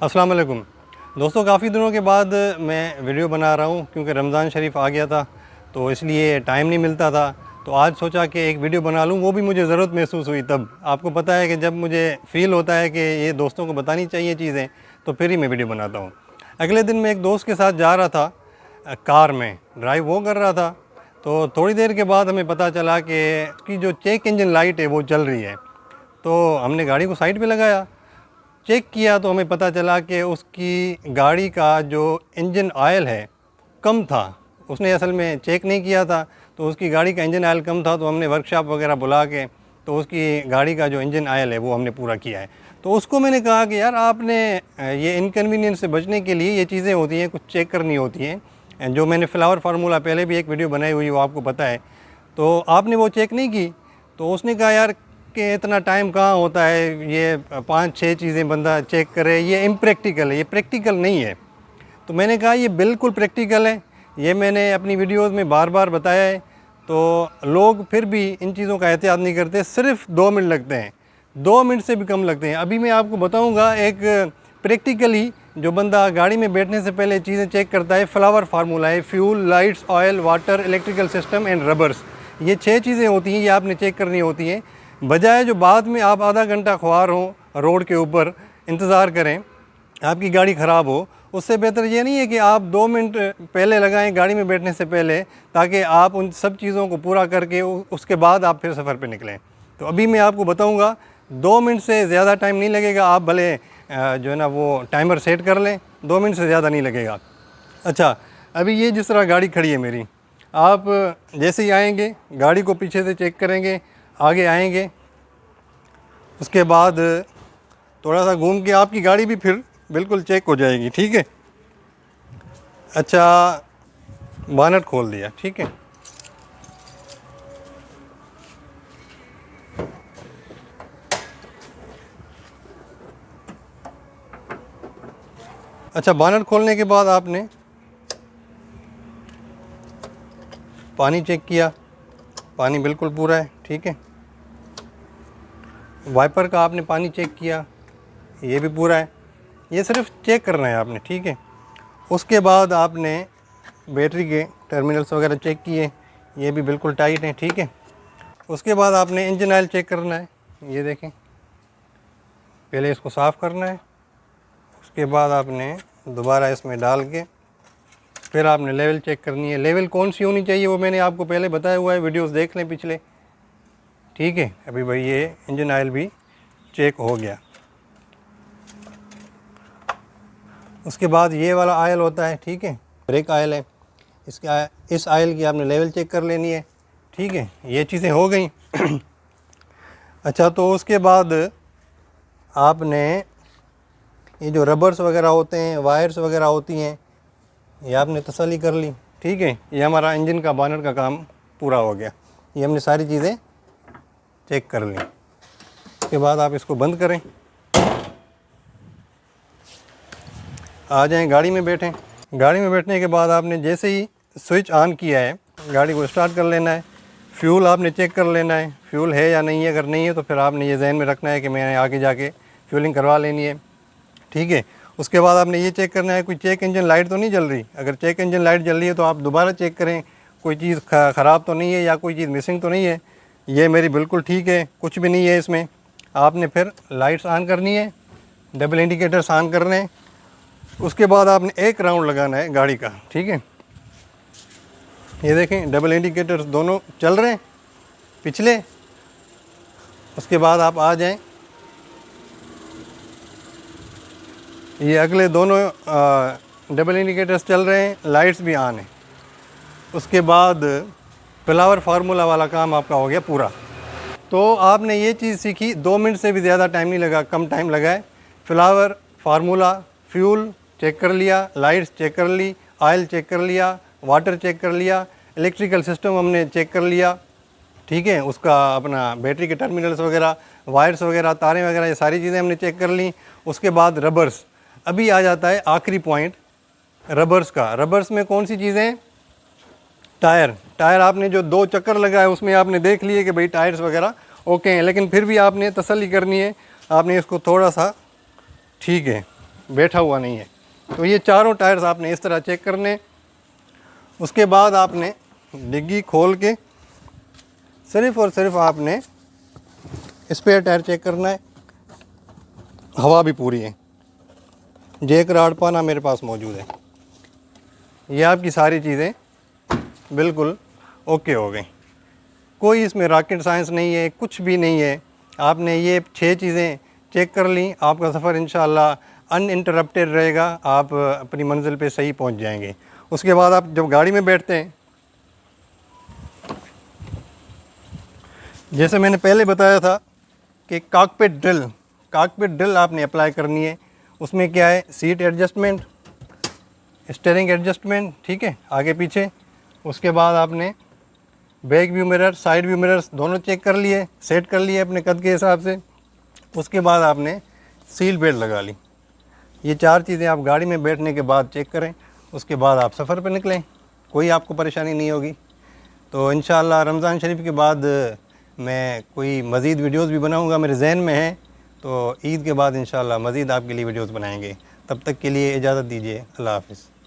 अस्सलाम वालेकुम दोस्तों, काफ़ी दिनों के बाद मैं वीडियो बना रहा हूँ क्योंकि रमज़ान शरीफ आ गया था तो इसलिए टाइम नहीं मिलता था। तो आज सोचा कि एक वीडियो बना लूँ, वो भी मुझे ज़रूरत महसूस हुई तब। आपको पता है कि जब मुझे फ़ील होता है कि ये दोस्तों को बतानी चाहिए चीज़ें तो फिर ही मैं वीडियो बनाता हूँ। अगले दिन मैं एक दोस्त के साथ जा रहा था, कार में ड्राइव वो कर रहा था। तो थोड़ी देर के बाद हमें पता चला कि उसकी जो चेक इंजन लाइट है वो चल रही है। तो हमने गाड़ी को साइड पे लगाया, चेक किया तो हमें पता चला कि उसकी गाड़ी का जो इंजन ऑयल है कम था। उसने असल में चेक नहीं किया था, तो उसकी गाड़ी का इंजन ऑयल कम था। तो हमने वर्कशॉप वगैरह बुला के तो उसकी गाड़ी का जो इंजन ऑयल है वो हमने पूरा किया है। तो उसको मैंने कहा कि यार आपने ये इनकन्वीनियंस से बचने के लिए ये चीज़ें होती हैं, कुछ चेक करनी होती हैं। जो मैंने फ्लावर फार्मूला पहले भी एक वीडियो बनाई हुई वो आपको पता है, तो आपने वो चेक नहीं की। तो उसने कहा यार कि इतना टाइम कहाँ होता है, ये 5-6 चीज़ें बंदा चेक करे, ये इम्प्रैक्टिकल है, ये प्रैक्टिकल नहीं है। तो मैंने कहा ये बिल्कुल प्रैक्टिकल है, ये मैंने अपनी वीडियोस में बार बार बताया है। तो लोग फिर भी इन चीज़ों का एहतियात नहीं करते। सिर्फ 2 मिनट लगते हैं, 2 मिनट से भी कम लगते हैं। अभी मैं आपको बताऊंगा एक प्रैक्टिकली जो बंदा गाड़ी में बैठने से पहले चीज़ें चेक करता है। फ्लावर फार्मूला है, fuel, lights, oil, water, electrical system and rubbers. ये 6 चीज़ें होती हैं, ये आपने चेक करनी होती हैं। बजाय जो बाद में आप आधा घंटा ख्वार हो रोड के ऊपर इंतज़ार करें, आपकी गाड़ी ख़राब हो, उससे बेहतर ये नहीं है कि आप 2 मिनट पहले लगाएं गाड़ी में बैठने से पहले, ताकि आप उन सब चीज़ों को पूरा करके उसके बाद आप फिर सफ़र पे निकलें। तो अभी मैं आपको बताऊंगा, 2 मिनट से ज़्यादा टाइम नहीं लगेगा। आप भले जो है ना वो टाइमर सेट कर लें, 2 मिनट से ज़्यादा नहीं लगेगा। अच्छा, अभी ये जिस तरह गाड़ी खड़ी है मेरी, आप जैसे ही आएंगे गाड़ी को पीछे से चेक करेंगे, आगे आएंगे, उसके बाद थोड़ा सा घूम के आपकी गाड़ी भी फिर बिल्कुल चेक हो जाएगी। ठीक है। अच्छा, बानट खोल दिया, ठीक है। अच्छा, बानट खोलने के बाद आपने पानी चेक किया, पानी बिल्कुल पूरा है, ठीक है। वाइपर का आपने पानी चेक किया, ये भी पूरा है। ये सिर्फ चेक करना है आपने, ठीक है। उसके बाद आपने बैटरी के टर्मिनल्स वगैरह चेक किए, ये भी बिल्कुल टाइट है, ठीक है। उसके बाद आपने इंजन ऑयल चेक करना है, ये देखें, पहले इसको साफ़ करना है। उसके बाद आपने दोबारा इसमें डाल के फिर आपने लेवल चेक करनी है। लेवल कौन सी होनी चाहिए वो मैंने आपको पहले बताया हुआ है, वीडियोस देख लें पिछले, ठीक है। अभी भाई ये इंजन ऑयल भी चेक हो गया। उसके बाद ये वाला आयल होता है, ठीक है, ब्रेक आयल है, इस आयल की आपने लेवल चेक कर लेनी है, ठीक है। ये चीज़ें हो गई। अच्छा, तो उसके बाद आपने ये जो रबर्स वगैरह होते हैं, वायर्स वगैरह होती हैं, ये आपने तसल्ली कर ली, ठीक है। ये हमारा इंजन का बानर का काम पूरा हो गया। ये हमने सारी चीज़ें चेक कर ली। उसके बाद आप इसको बंद करें, आ जाएं, गाड़ी में बैठें। गाड़ी में बैठने के बाद आपने जैसे ही स्विच ऑन किया है, गाड़ी को स्टार्ट कर लेना है। फ्यूल आपने चेक कर लेना है, फ्यूल है या नहीं है। अगर नहीं है तो फिर आपने ये जहन में रखना है कि मैंने आगे जाके फ्यूलिंग करवा लेनी है, ठीक है। उसके बाद आपने ये चेक करना है कोई चेक इंजन लाइट तो नहीं जल रही। अगर चेक इंजन लाइट जल रही है तो आप दोबारा चेक करें, कोई चीज़ ख़राब तो नहीं है या कोई चीज़ मिसिंग तो नहीं है। ये मेरी बिल्कुल ठीक है, कुछ भी नहीं है इसमें। आपने फिर लाइट्स ऑन करनी है, डबल इंडिकेटर्स ऑन करने हैं। उसके बाद आपने एक राउंड लगाना है गाड़ी का, ठीक है। ये देखें, डबल इंडिकेटर्स दोनों चल रहे हैं पिछले। उसके बाद आप आ जाएं, ये अगले दोनों डबल इंडिकेटर्स चल रहे हैं, लाइट्स भी ऑन है। उसके बाद फ्लावर फार्मूला वाला काम आपका हो गया पूरा। तो आपने ये चीज़ सीखी, 2 मिनट से भी ज़्यादा टाइम नहीं लगा, कम टाइम लगा है। फ्लावर फार्मूला, फ्यूल चेक कर लिया, लाइट्स चेक कर ली, ऑयल चेक कर लिया, वाटर चेक कर लिया, इलेक्ट्रिकल सिस्टम हमने चेक कर लिया, ठीक है। उसका अपना बैटरी के टर्मिनल्स वगैरह, वायर्स वगैरह, तारें वगैरह, ये सारी चीज़ें हमने चेक कर ली। उसके बाद रबर्स, अभी आ जाता है आखिरी पॉइंट रबर्स का। रबर्स में कौन सी चीज़ें? टायर आपने जो 2 चक्कर लगाए उसमें आपने देख लिए कि भाई टायर्स वगैरह ओके हैं, लेकिन फिर भी आपने तसल्ली करनी है। आपने इसको थोड़ा सा, ठीक है, बैठा हुआ नहीं है। तो ये चारों टायर्स आपने इस तरह चेक करने। उसके बाद आपने डिग्गी खोल के सिर्फ़ और सिर्फ आपने स्पेयर टायर चेक करना है, हवा भी पूरी है। जैक राड पाना मेरे पास मौजूद है। ये आपकी सारी चीज़ें बिल्कुल ओके हो गई। कोई इसमें रॉकेट साइंस नहीं है, कुछ भी नहीं है। आपने ये 6 चीज़ें चेक कर ली, आपका सफ़र इंशाअल्लाह अनइंटरप्टेड रहेगा, आप अपनी मंजिल पे सही पहुंच जाएंगे। उसके बाद आप जब गाड़ी में बैठते हैं, जैसे मैंने पहले बताया था कि कॉकपिट ड्रिल आपने अप्लाई करनी है। उसमें क्या है, सीट एडजस्टमेंट, स्टीयरिंग एडजस्टमेंट, ठीक है, आगे पीछे। उसके बाद आपने back view mirror, side view mirrors दोनों चेक कर लिए, सेट कर लिए अपने कद के हिसाब से। उसके बाद आपने सीट बेल्ट लगा ली। ये 4 चीज़ें आप गाड़ी में बैठने के बाद चेक करें, उसके बाद आप सफ़र पर निकलें, कोई आपको परेशानी नहीं होगी। तो इंशाअल्लाह रमज़ान शरीफ के बाद मैं कोई मज़ीद वीडियोज़ भी बनाऊँगा, मेरे जहन में है। तो ईद के बाद इंशाअल्लाह मज़ीद आपके लिए वीडियोज़ बनाएंगे। तब तक के लिए इजाज़त दीजिए। अल्लाह हाफ़िज़।